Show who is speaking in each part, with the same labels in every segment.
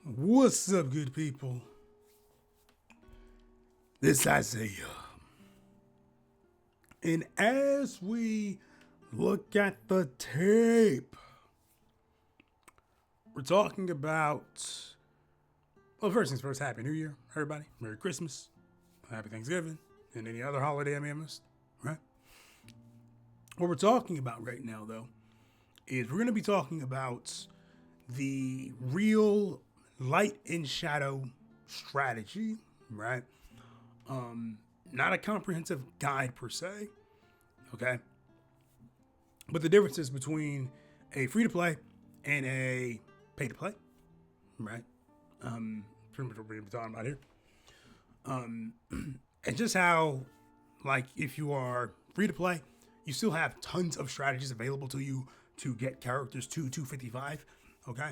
Speaker 1: What's up, good people? This Isaiah. And as we look at the tape, we're talking about, well, first things first, Happy New Year, everybody. Merry Christmas, Happy Thanksgiving, and any other holiday I may have missed, right? What we're talking about right now, though, is we're going to be talking about the real light and shadow strategy, right? Not a comprehensive guide per se, okay? But the differences between a free to play and a pay to play, right? Pretty much what we're talking about here. And just how, like, if you are free to play, you still have tons of strategies available to you to get characters to 255, okay?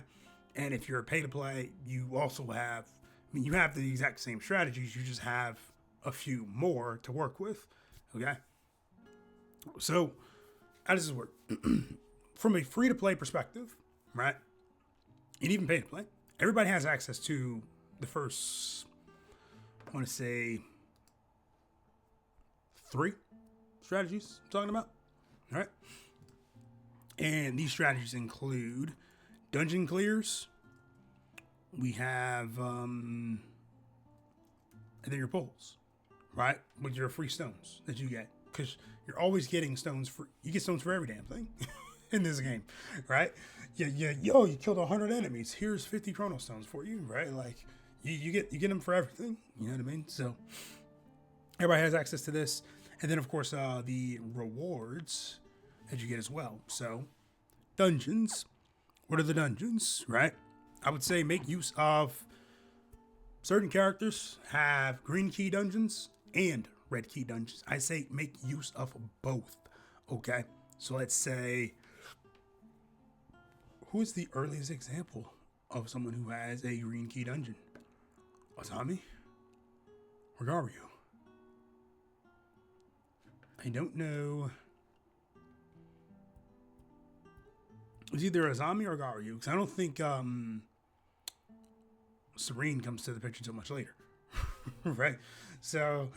Speaker 1: And if you're pay to play, you also have, you have the exact same strategies, you just have a few more to work with, okay? So, how does this work? From a free to play perspective, right? And even pay to play, everybody has access to the first, I want to say, 3 strategies I'm talking about, all right? And these strategies include dungeon clears. We have, and then your pulls, right? With your free stones that you get. Because you're always getting stones for, you get stones for every damn thing in this game, right? You killed 100 enemies. Here's 50 chrono stones for you, right? Like, you get them for everything. You know what I mean? So, everybody has access to this. And then, of course, the rewards that you get as well. So, dungeons. What are the dungeons, right? I would say make use of certain characters have green key dungeons and red key dungeons. I say make use of both, okay? So let's say, who is the earliest example of someone who has a green key dungeon? Azami? Or Garu? I don't know. It's either Azami or Garu, because I don't think Serene comes to the picture until much later, right? So,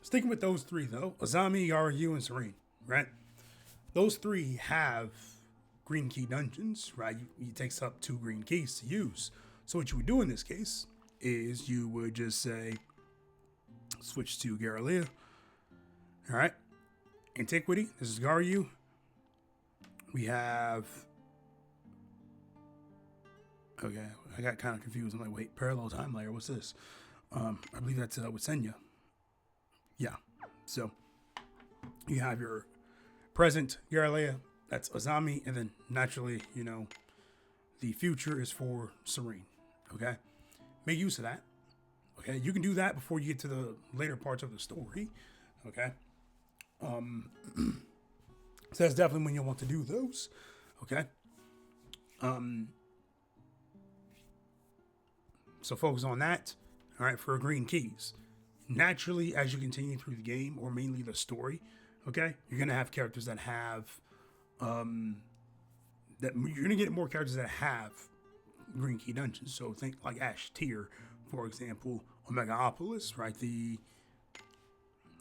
Speaker 1: sticking with those 3 though, Azami, Garu, and Serene, right? Those 3 have green key dungeons, right? It takes up 2 green keys to use. So what you would do in this case is you would just say, switch to Garalea, all right? Antiquity, this is Garu. We have, okay, I got kind of confused. I'm like, wait, parallel time layer, what's this? I believe that's with Senya. Yeah, so you have your present Garalea, that's Azami, and then naturally, you know, the future is for Serene, okay? Make use of that, okay? You can do that before you get to the later parts of the story, okay? So that's definitely when you'll want to do those, okay? So focus on that, all right, for green keys. Naturally, as you continue through the game, or mainly the story, okay, you're going to have characters that have, that you're going to get more characters that have green key dungeons. So think like Ash Tier, for example, Omegaopolis, right, the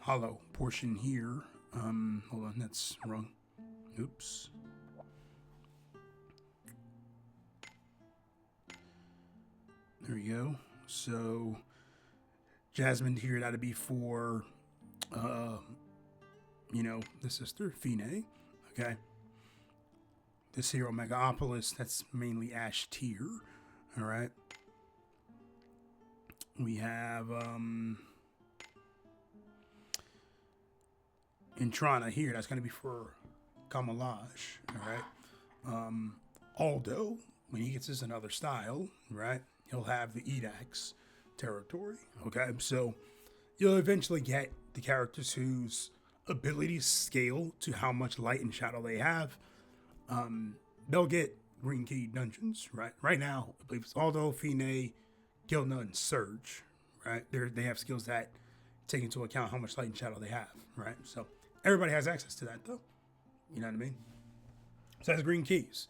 Speaker 1: hollow portion here. Hold on, that's wrong. Oops. There we go. So, Jasmine here, that'd be for, you know, the sister, Fine. Okay. This here, Omegaopolis, that's mainly Ash Tier. All right. We have, Intrana here, that's going to be for Camouflage. All right. Aldo, when he gets his another style, right, he'll have the Edax territory. Okay, so you'll eventually get the characters whose abilities scale to how much light and shadow they have. They'll get green key dungeons, right? Right now, I believe it's Aldo, Fine, Gilna, and Surge, right? They have skills that take into account how much light and shadow they have, right? So everybody has access to that, though. You know what I mean? So that's green keys.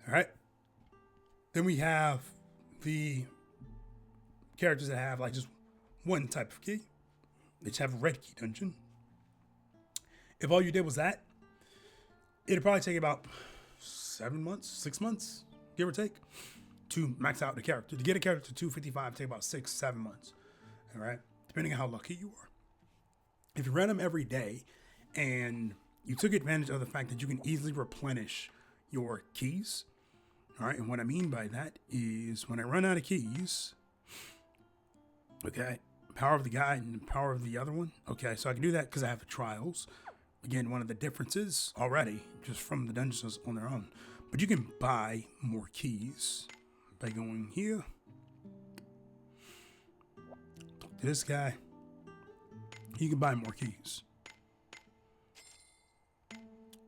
Speaker 1: All right. Then we have the characters that have like just one type of key. They just have a red key dungeon. If all you did was that, it'd probably take about 7 months, 6 months, give or take, to max out the character. To get a character to 255, take about 6, 7 months. All right, depending on how lucky you are. If you ran them every day and you took advantage of the fact that you can easily replenish your keys, all right, and what I mean by that is when I run out of keys, okay, power of the guy and power of the other one, okay, so I can do that because I have the trials. Again, one of the differences already, just from the dungeons on their own. But you can buy more keys by going here. Talk to this guy. You can buy more keys.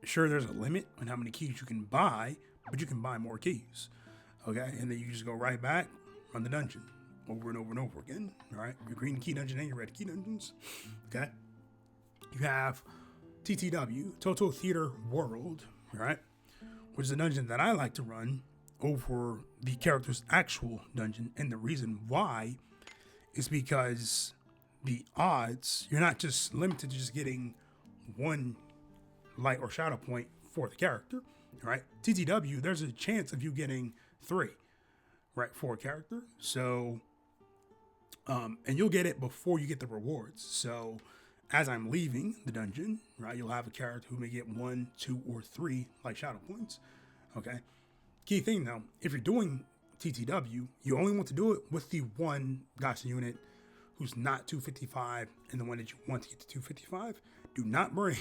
Speaker 1: Sure, there's a limit on how many keys you can buy, but you can buy more keys. Okay, and then you just go right back, run the dungeon over and over and over again. All right, your green key dungeon and your red key dungeons. Okay, you have TTW, Total Theater World, right? Which is a dungeon that I like to run over the character's actual dungeon. And the reason why is because the odds, you're not just limited to just getting one light or shadow point for the character, right? TTW, there's a chance of you getting 3, right, for a character. So, and you'll get it before you get the rewards. So, as I'm leaving the dungeon, right, you'll have a character who may get 1, 2, or 3 light shadow points. Okay. Key thing though, if you're doing TTW, you only want to do it with the one gotcha unit who's not 255 and the one that you want to get to 255. Do not bring,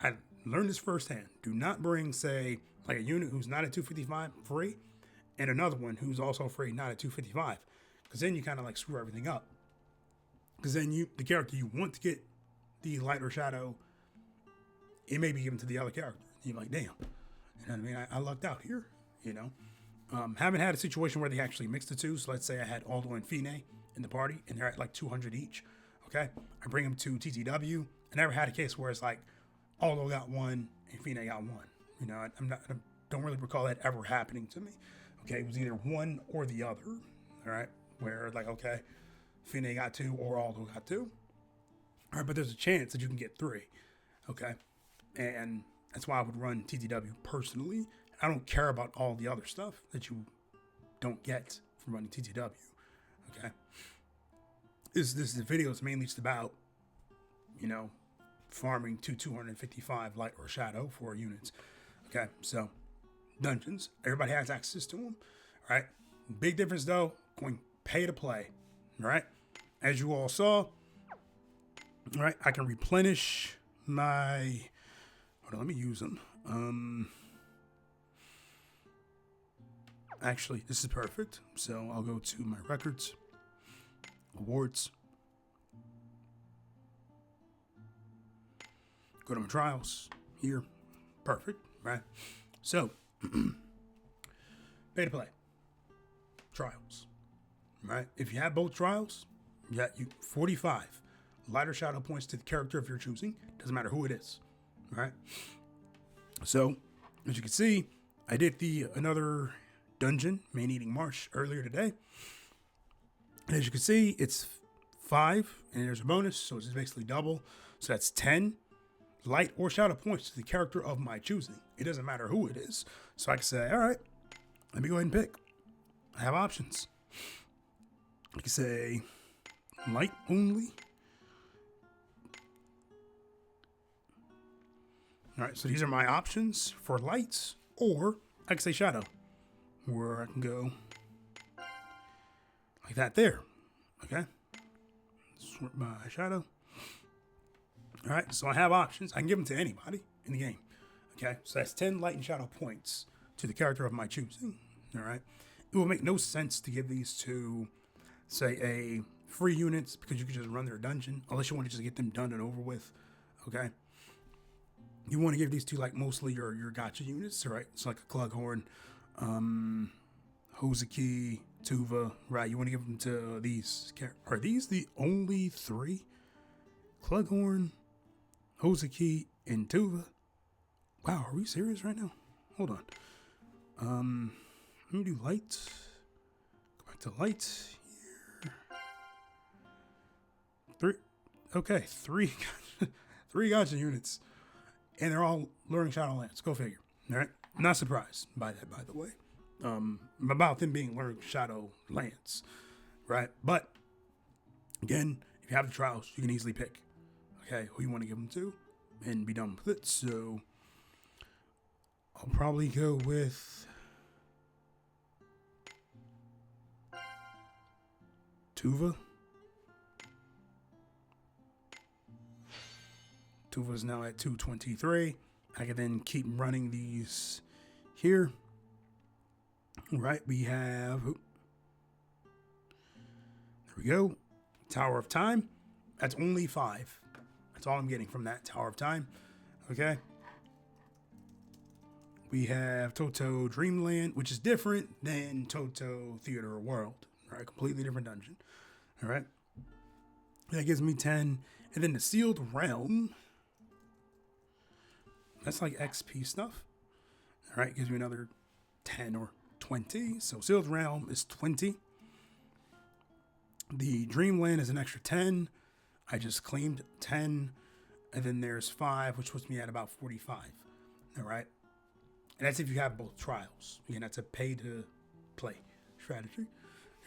Speaker 1: I learned this firsthand. Do not bring, say, like a unit who's not at 255 free and another one who's also free, not at 255. Because then you kind of like screw everything up. Because then the character you want to get the light or shadow, it may be given to the other character. You're like, damn. You know what I mean? I lucked out here, you know. Haven't had a situation where they actually mixed the two. So let's say I had Aldo and Fine in the party, and they're at like 200 each. Okay? I bring them to TTW. I never had a case where it's like Aldo got 1 and Fine got 1. You know, I don't really recall that ever happening to me. Okay? It was either one or the other. All right? Where like, okay, Fine got 2 or Aldo got 2. All right, but there's a chance that you can get 3. Okay. And that's why I would run TTW personally. I don't care about all the other stuff that you don't get from running TTW. Okay. This video is mainly just about, you know, farming to 255 light or shadow for units. Okay. So dungeons, everybody has access to them. All right. Big difference though, going pay to play. All right. As you all saw, all right, I can replenish my, hold on, let me use them. Actually, this is perfect. So I'll go to my records, awards, go to my trials here. Perfect, right? So, pay to play, trials, right? If you have both trials, you got 45 lighter shadow points to the character of your choosing. Doesn't matter who it is, right? So, as you can see, I did the another dungeon, Main Eating Marsh, earlier today. And as you can see, it's 5, and there's a bonus, so it's basically double. So that's 10 light or shadow points to the character of my choosing. It doesn't matter who it is. So I can say, all right, let me go ahead and pick. I have options. I can say light only. All right, so these are my options for lights, or I can say shadow, where I can go like that there. Okay, sort by shadow. All right, so I have options. I can give them to anybody in the game. Okay, so that's 10 light and shadow points to the character of my choosing. All right, it will make no sense to give these to, say, a free units because you can just run their dungeon, unless you want to just get them done and over with. Okay. You want to give these to like mostly your gotcha units, right? It's like a Clughorn, Hozaki, Tuva, right? You want to give them to these. Are these the only 3? Clughorn, Hozaki, and Tuva? Wow, are we serious right now? Hold on. Let me do light. Go back to light here. 3. Okay, 3. 3 gotcha units. And they're all luring Shadowlands. Go figure. All right. Not surprised by that, by the way. About them being luring Shadowlands. Right. But again, if you have the trials, you can easily pick, okay, who you want to give them to and be done with it. So I'll probably go with Tuva. Tuva's now at 223. I can then keep running these here. Right, we have, there we go, Tower of Time. That's only 5. That's all I'm getting from that Tower of Time. Okay. We have Toto Dreamland, which is different than Toto Theater World. All right, completely different dungeon. All right. That gives me 10. And then the Sealed Realm. That's like XP stuff. All right, gives me another 10 or 20. So Sealed Realm is 20. The Dreamland is an extra 10. I just claimed 10. And then there's 5, which puts me at about 45. All right. And that's if you have both trials. Again, that's a pay to play strategy.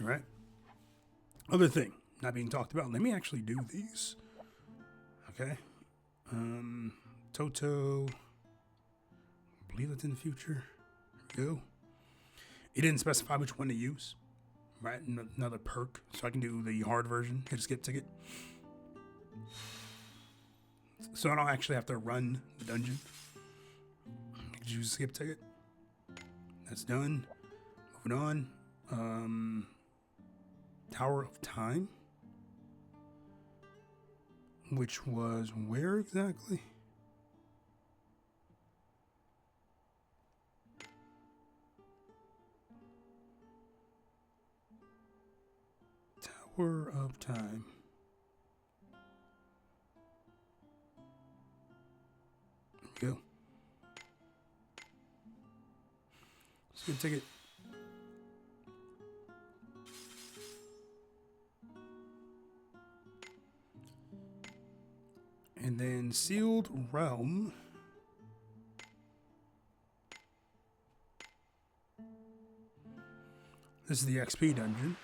Speaker 1: All right. Other thing not being talked about. Let me actually do these. Okay. Toto. I believe that's in the future. There we go. It didn't specify which one to use. Right. Another perk. So I can do the hard version. Hit a skip ticket. So I don't actually have to run the dungeon. Use a skip ticket. That's done. Moving on. Tower of Time. Which was where exactly? Tower of Time. There we go. Skip ticket. And then Sealed Realm. This is the XP dungeon.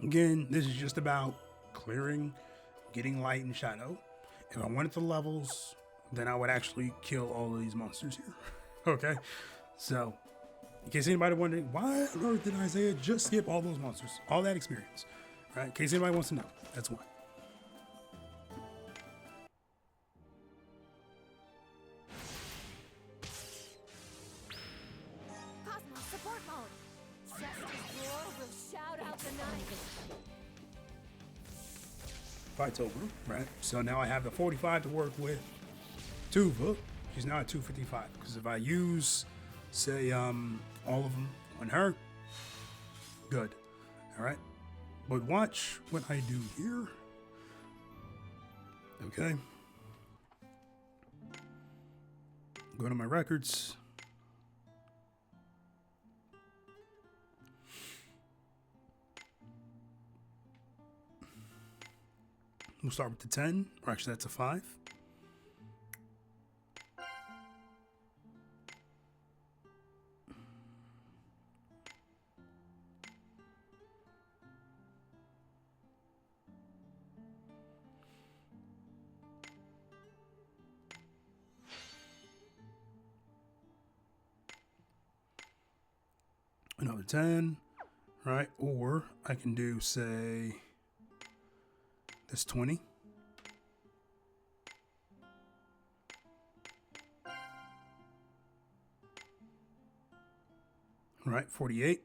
Speaker 1: Again, this is just about clearing, getting light and shadow. If I wanted the levels, then I would actually kill all of these monsters here. Okay? So, in case anybody wondering, why on earth did Isaiah just skip all those monsters? All that experience. Right? In case anybody wants to know, that's why.
Speaker 2: Cosmos support mode. Justice Roar will shout out the night.
Speaker 1: Fight's over, right? So now I have the 45 to work with. Tuva, she's now at 255. Because if I use, say, all of them on her, good. All right. But watch what I do here. Okay. Go to my records. We'll start with the 10, or actually that's a 5. Another 10, right? Or I can do, say, this 20. Right, 48.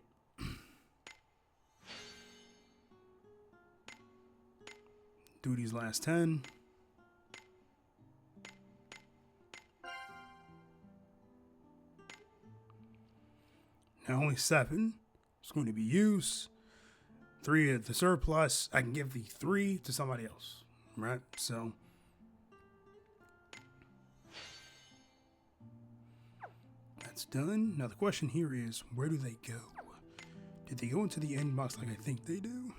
Speaker 1: Do these last 10. Now only 7 is going to be used. 3 of the surplus, I can give the 3 to somebody else, right? So that's done. Now the question here is, where do they go? Did they go into the end box like I think they do?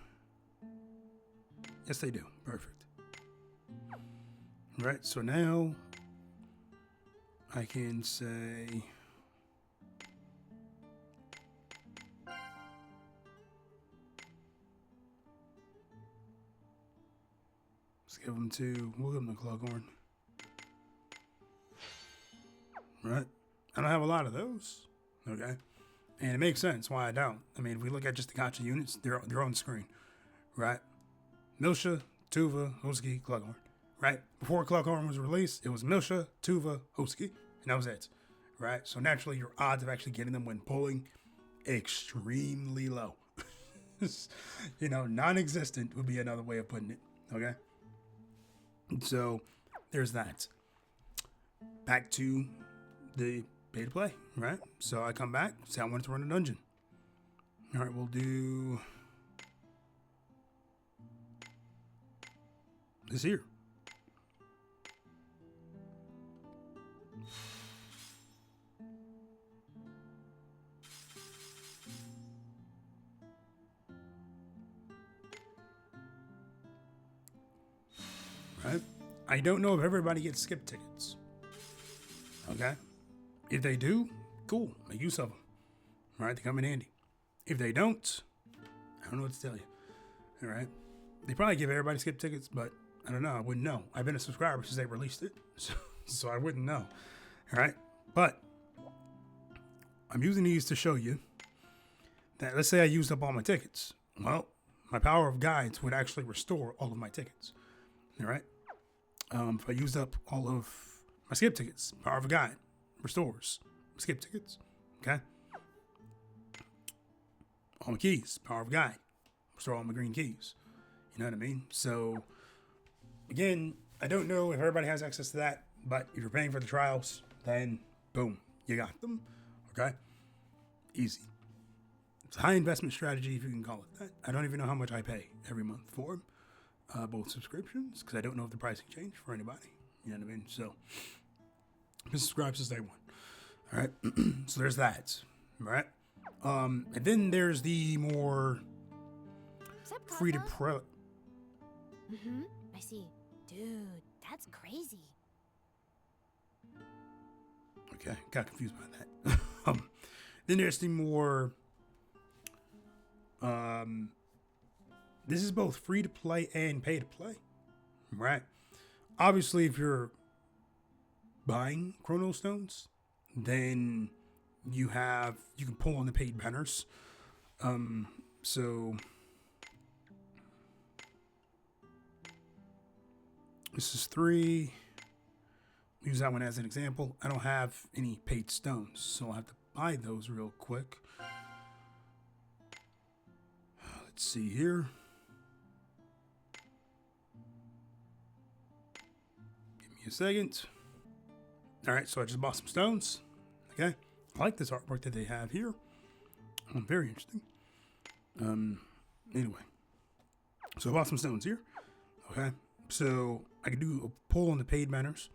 Speaker 1: Yes, they do. Perfect. Right, so now I can say let's give them to, we'll give them the Clughorn. Right? I don't have a lot of those. Okay. And it makes sense why I don't. I mean, if we look at just the gotcha units, they're on the screen. Right? Milsha, Tuva, Husky, Clughorn. Right? Before Clughorn was released, it was Milsha, Tuva, Husky, and that was it. Right? So naturally, your odds of actually getting them when pulling extremely low. You know, non-existent would be another way of putting it. Okay? So there's that. Back to the pay to play, right? So I come back, say I wanted to run a dungeon. All right, we'll do this here. Right? I don't know if everybody gets skip tickets. Okay? If they do, cool. Make use of them. Right? They come in handy. If they don't, I don't know what to tell you. All right? They probably give everybody skip tickets, but I don't know. I wouldn't know. I've been a subscriber since they released it, so I wouldn't know. All right? But I'm using these to show you that, let's say I used up all my tickets. Well, my power of guides would actually restore all of my tickets. All right? If I used up all of my skip tickets, power of a guide restores skip tickets. Okay? All my keys, power of guide, restore all my green keys. You know what I mean? So, again, I don't know if everybody has access to that, but if you're paying for the trials, then boom, you got them. Okay? Easy. It's a high investment strategy, if you can call it that. I don't even know how much I pay every month for them. Both subscriptions, because I don't know if the pricing changed for anybody. You know what I mean? So, been subscribed since day one. All right? So there's that. All right? And then there's the more free to play.
Speaker 2: Mm-hmm. I see. Dude, that's crazy.
Speaker 1: Okay, got confused by that. Then there's the more this is both free to play and pay to play. Right? Obviously, if you're buying Chrono Stones, then you can pull on the paid banners. So this is 3. Use that one as an example. I don't have any paid stones, so I'll have to buy those real quick. Let's see here. Give me a second. All right, so I just bought some stones. Okay, I like this artwork that they have here. Very interesting. Anyway, so I bought some stones here. Okay, so I can do a pull on the paid banners,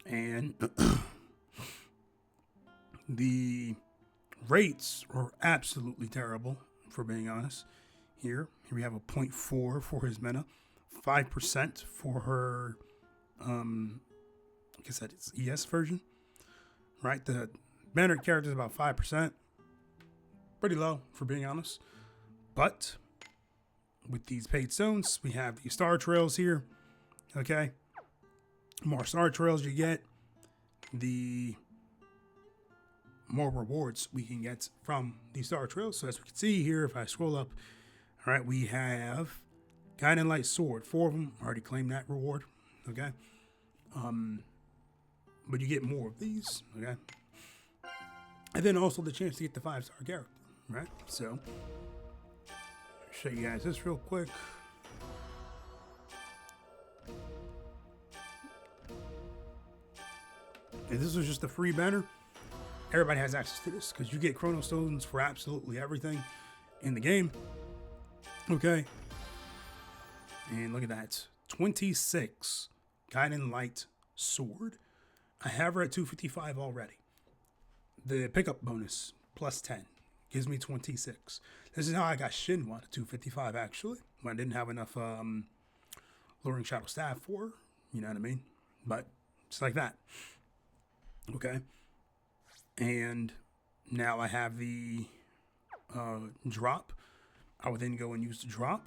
Speaker 1: and the rates are absolutely terrible, for being honest. Here we have a 0.4 for his mana, 5% for her. I guess that is ES version, right? The banner character is about 5%. Pretty low, for being honest. But with these paid stones, we have the star trails here. Okay. The more star trails you get, the more rewards we can get from these star trails. So as we can see here, if I scroll up, all right, we have Guiding Light Sword, 4 of them. I already claimed that reward. Okay. But you get more of these, okay? And then also the chance to get the 5-star character, right? So, I'll show you guys this real quick. If this was just a free banner, everybody has access to this because you get Chrono Stones for absolutely everything in the game. Okay. And look at that. 26 Guiding Light Sword. I have her at 255 already. The pickup bonus plus 10 gives me 26. This is how I got Shinwa to 255 actually. When I didn't have enough Luring Shadow Staff for her. You know what I mean? But it's like that. Okay. And now I have the drop. I would then go and use the drop.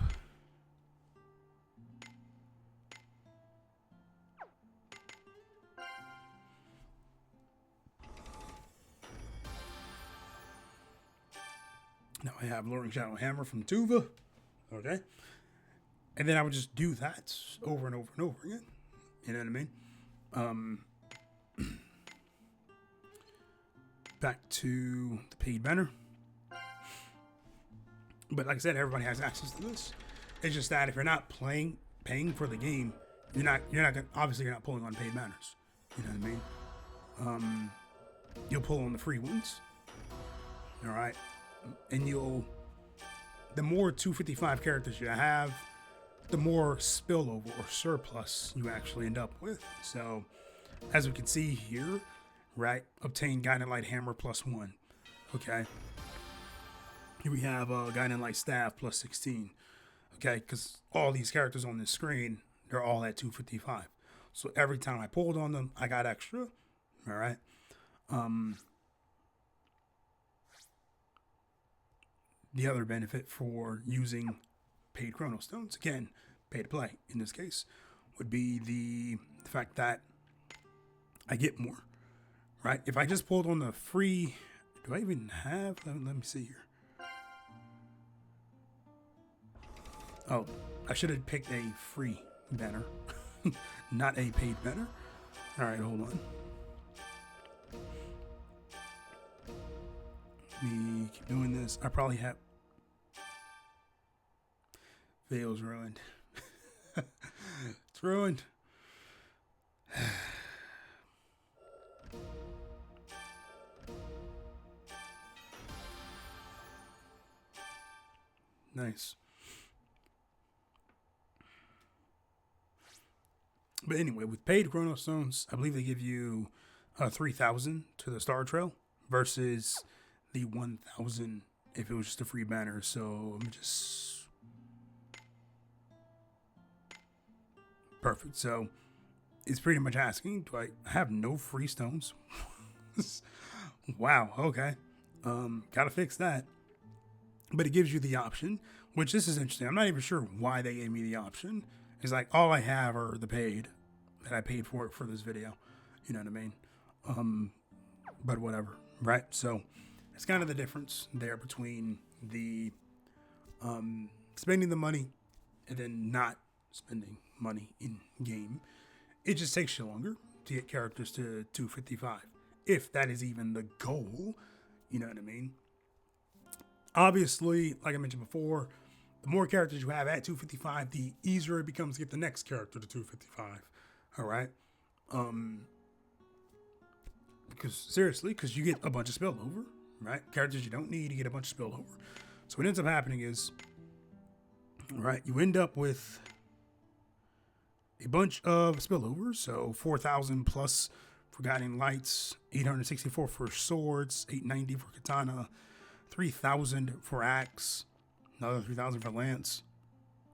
Speaker 1: Now I have Luring Shadow Hammer from Tuva. Okay. And then I would just do that over and over and over again. You know what I mean? Back to the paid banner. But like I said, everybody has access to this. It's just that if you're not paying for the game, you're not obviously you're not pulling on paid banners. You know what I mean? You'll pull on the free ones. All right. And the more 255 characters you have, the more spillover or surplus you actually end up with. So, as we can see here, right, obtain Guiding Light Hammer plus 1. Okay. Here we have Guiding Light Staff plus 16. Okay, because all these characters on this screen, they're all at 255. So every time I pulled on them, I got extra. All right. The other benefit for using paid Chrono Stones, again, pay to play in this case, would be the fact that I get more, right? If I just pulled on the free, do I even have, let me see here. Oh, I should have picked a free banner, not a paid banner. All right, hold on. Let me keep doing this. I probably have Veil's ruined. It's ruined. Nice. But anyway, with paid Chrono Stones, I believe they give you 3,000 to the Star Trail versus the 1,000 if it was just a free banner. So I'm just perfect. So it's pretty much asking, do I have no free stones? Wow. Okay. Gotta fix that. But it gives you the option, which this is interesting. I'm not even sure why they gave me the option. It's like all I have are the paid that I paid for this video. You know what I mean? But whatever, right? So it's kind of the difference there between the spending the money and then not spending money in game. It just takes you longer to get characters to 255, if that is even the goal. You know what I mean? Obviously, like I mentioned before, the more characters you have at 255, the easier it becomes to get the next character to 255. All right? Because you get a bunch of spillover, right? Characters you don't need, you get a bunch of spillover. So what ends up happening is, all right, you end up with a bunch of spillovers. So 4,000 plus for Guiding Lights, 864 for swords, 890 for katana, 3,000 for axe, another 3,000 for lance,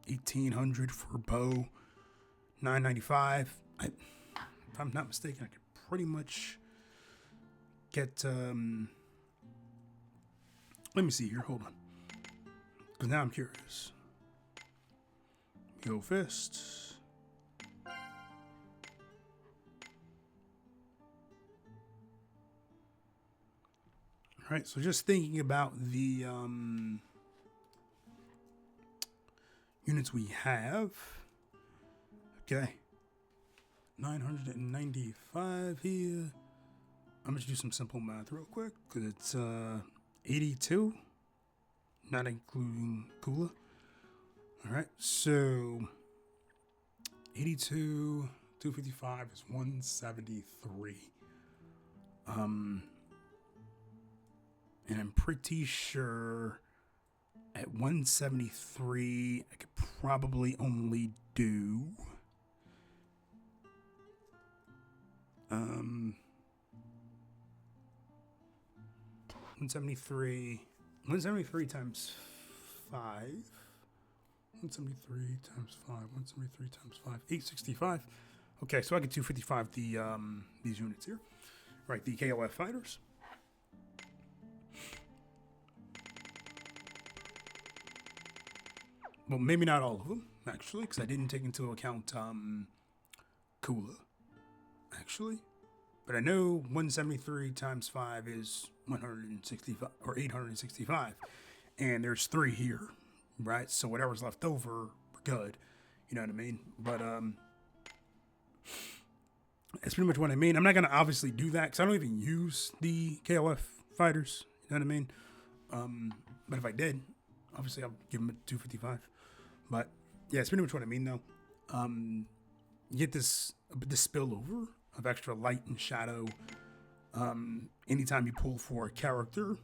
Speaker 1: 1,800 for bow, 995. If I'm not mistaken, I could pretty much get. Let me see here. Hold on, because now I'm curious. Go fist. All right, so just thinking about the units we have. Okay. 995 here. I'm going to do some simple math real quick because it's 82, not including Kula. All right, so 82, 255 is 173. And I'm pretty sure At 173, I could probably only do 173 times 5. 173 times 5. 173 times 5. 865. Okay, so I get 255 these units here. Right, the KOF fighters. Well, maybe not all of them, actually, because I didn't take into account Kula, actually. But I know 173 times 5 is 165 or 865. And there's 3 here, right? So whatever's left over, we're good. You know what I mean? But that's pretty much what I mean. I'm not going to obviously do that because I don't even use the KOF fighters. You know what I mean? But if I did, obviously I'll give them a 255. But yeah, it's pretty much what I mean, though. You get this spillover of extra light and shadow anytime you pull for a character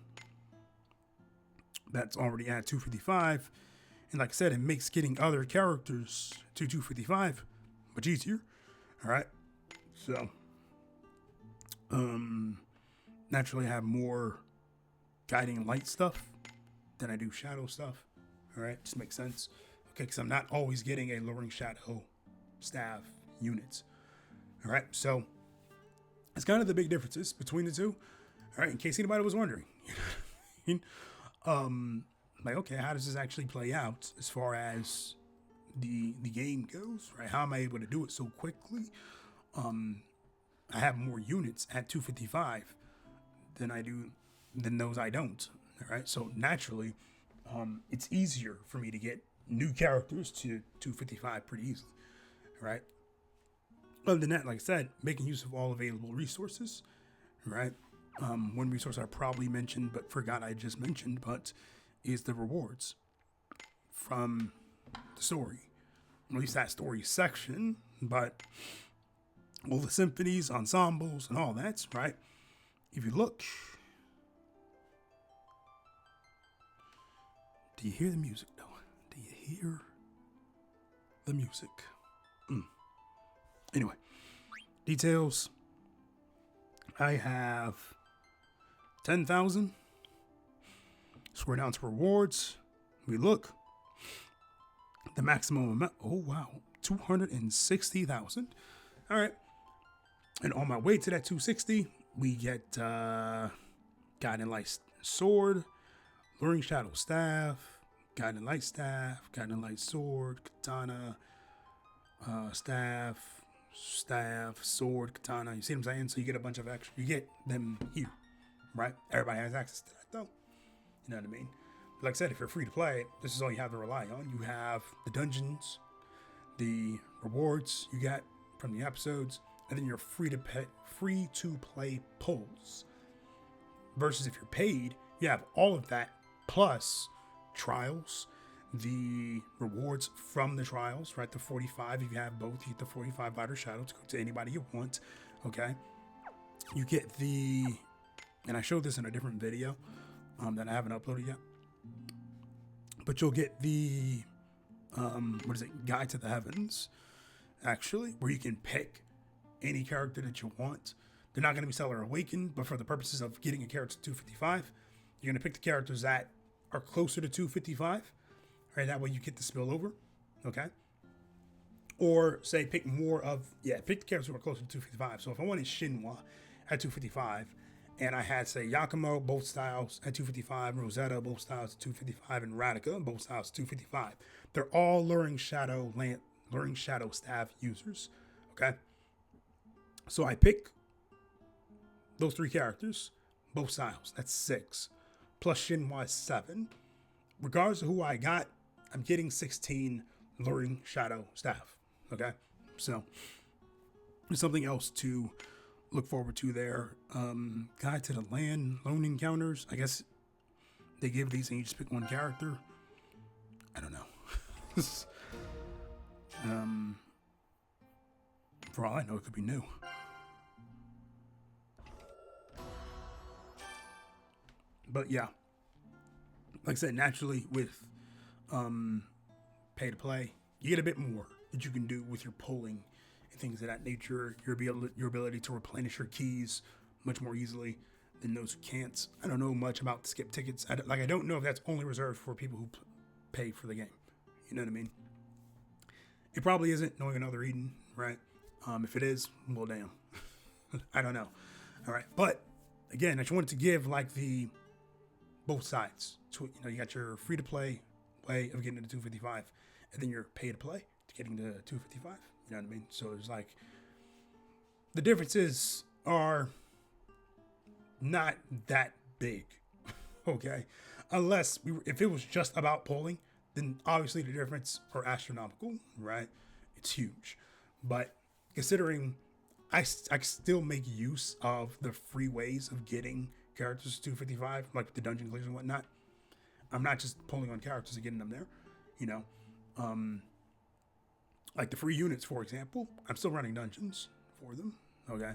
Speaker 1: that's already at 255. And like I said, it makes getting other characters to 255 much easier. All right. So, naturally, I have more guiding light stuff than I do shadow stuff. All right. Just makes sense. Okay. Because I'm not always getting a lowering shadow staff units. All right. So, it's kind of the big differences between the two. All right. In case anybody was wondering. Like, okay, how does this actually play out as far as the game goes, right? How am I able to do it so quickly? I have more units at 255 than those I don't. All right, so naturally, it's easier for me to get new characters to 255 pretty easily. All right. Other than that, like I said, making use of all available resources. Right. One resource I probably mentioned but forgot I just mentioned, but is the rewards from the story. At least that story section, but all the symphonies, ensembles, and all that's right. If you look, do you hear the music though? Do you hear the music? Anyway, details. I have 10,000. Scroll down to rewards. We look. The maximum amount. Oh, wow. 260,000. All right. And on my way to that 260, we get Guiding Light Sword, Luring Shadow Staff, Guiding Light Staff, Guiding Light Sword, Katana, Staff, Sword, Katana. You see what I'm saying? So you get a bunch of extra. You get them here, right? Everybody has access to that, though. You know what I mean? Like I said, if you're free to play, this is all you have to rely on. You have the dungeons, the rewards you get from the episodes, and then you're free to play polls. Versus if you're paid, you have all of that plus trials, the rewards from the trials, right? The 45, if you have both, you get the 45 Lighter Shadow to go to anybody you want. Okay, you get the, and I showed this in a different video that I haven't uploaded yet. But you'll get the, Guide to the Heavens, actually, where you can pick any character that you want. They're not going to be Stellar Awakened, but for the purposes of getting a character to 255, you're going to pick the characters that are closer to 255, right? That way you get the spillover, okay? Or say pick the characters who are closer to 255. So if I wanted Shinwa at 255, and I had, say, Yakumo, both styles at 255, Rosetta, both styles at 255, and Radica, both styles at 255. They're all Luring Shadow Staff users, okay? So I pick those 3 characters, both styles. That's 6. Plus Shinwa 7. Regardless of who I got, I'm getting 16 Luring Shadow Staff, okay? So there's something else to look forward to there. Guide to the Land, Lone Encounters. I guess they give these and you just pick one character. I don't know. For all I know, it could be new. But yeah. like I said, naturally with pay to play, you get a bit more that you can do with your pulling and things of that nature. Your ability to replenish your keys much more easily than those who can't. I don't know much about skip tickets. I don't know if that's only reserved for people who pay for the game. You know what I mean? It probably isn't, knowing Another Eden, right? If it is, well, damn. I don't know. All right, but again, I just wanted to give like the both sides. So, you got your free to play way of getting to 255, and then your pay to play to getting to 255. You know what I mean? So it's like the differences are not that big, okay? Unless if it was just about polling, then obviously the difference are astronomical, right? It's huge. But considering I still make use of the free ways of getting characters to 255, like the dungeon clears and whatnot. I'm not just pulling on characters and getting them there, like the free units, for example. I'm still running dungeons for them, okay?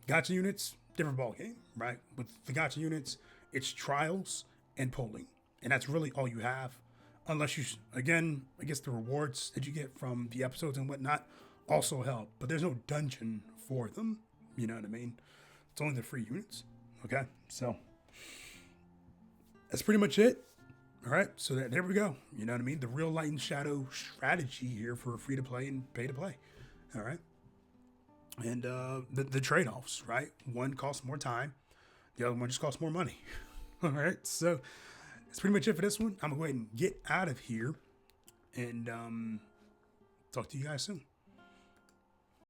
Speaker 1: Gacha units, different ball game, right? With the gacha units, it's trials and polling, and that's really all you have. Unless you, again, I guess the rewards that you get from the episodes and whatnot also help, but there's no dungeon for them. You know what I mean? It's only the free units. Okay, so that's pretty much it. All right, so there we go. You know what I mean? The real light and shadow strategy here for free to play and pay to play. All right, and the trade offs, right? One costs more time, the other one just costs more money. All right, so that's pretty much it for this one. I'm gonna go ahead and get out of here, and talk to you guys soon.